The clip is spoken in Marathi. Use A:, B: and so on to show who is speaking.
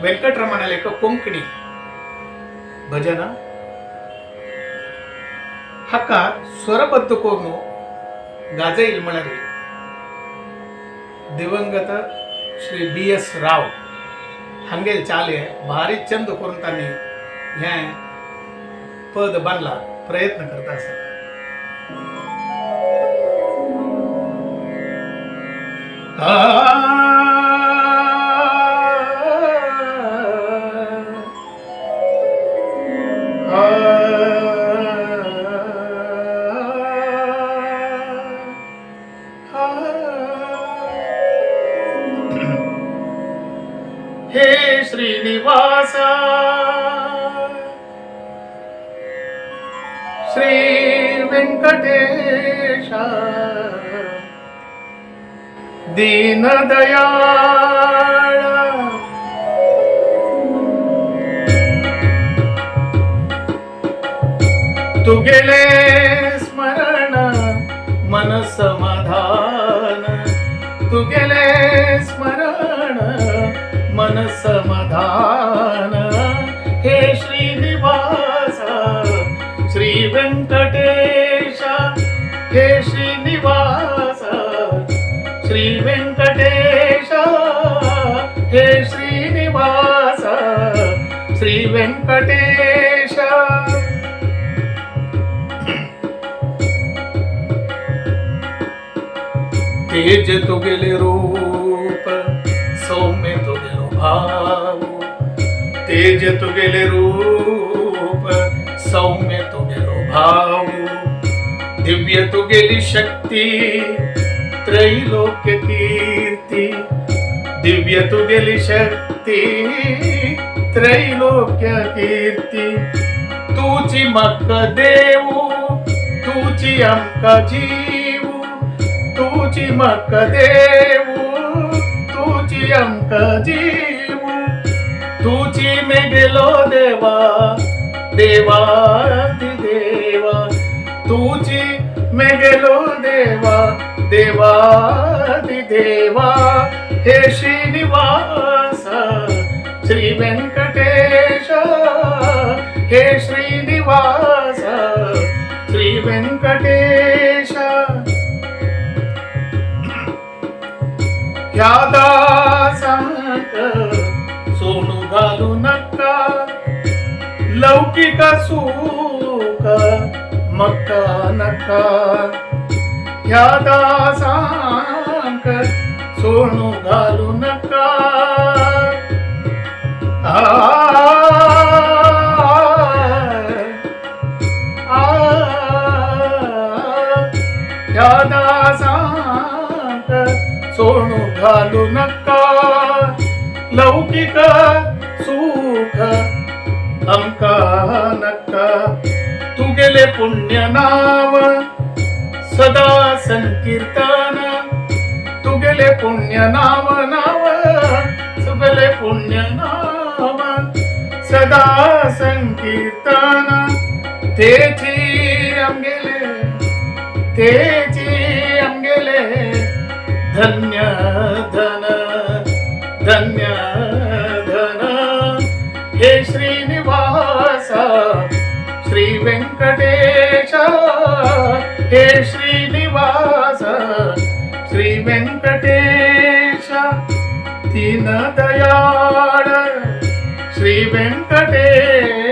A: ವೆಂಕಟರಮಣ ಲೆಕ್ಕ ಕೊಂಕಣಿ ಭಜನ ಹಕ್ಕ ಸ್ವರಬದ್ಧಕೋನು गाज इल्मळरी दिवंगत श्री BS राव हंगेल चाले भारी चंद करून त्यांनी हे पद बनला प्रयत्न करता असं हे श्रीनिवास श्री वेंकटेश दीन दयाळ तू गेले स्मरण मन समाधान तू गेले स्मरण मन समाधान हे श्रीनिवास श्री वेंकटेश हे श्रीनिवास श्री वेंकटेश हे श्रीनिवास श्री वेंकटेश तेज तो गेले रूप सौम्य तो गेलो भाव तेज तो गेले रूप सौम्य तो गेलो भाव दिव्य तो गेली शक्ती त्रैलोक्य कीर्ती दिव्य तो गेली शक्ती त्रैलोक्य कीर्ती तुझी मक्क देऊ तुझी अंक जीवू तुझी मक्क देऊ तुझी अंक जीवू तुझी में गेलो देवा देवादिदेवा तुझी में गेलो देवा देवादिदेवा हे श्रीनिवास श्री वेंकटेश हे श्रीनिवास श्री वेंकटेश ह्या दासांक सोनू घालू नका लौकिक सुख मक्का नका ह्या दासांक सोनू घालू नका ह्या दासांक सोनू घालू नका लौकिक सुख अंका नका तू गेले पुण्य नाव सदा संकीर्तन तू गेले पुण्य नाव नाव सुगले पुण्य नाव सदा संकीर्तन तेची आमगेले धन्य धन धन्य धन हे श्रीनिवास श्री वेंकटेश हे श्रीनिवास श्री वेंकटेश दीन दयाळ श्री वेंकटेश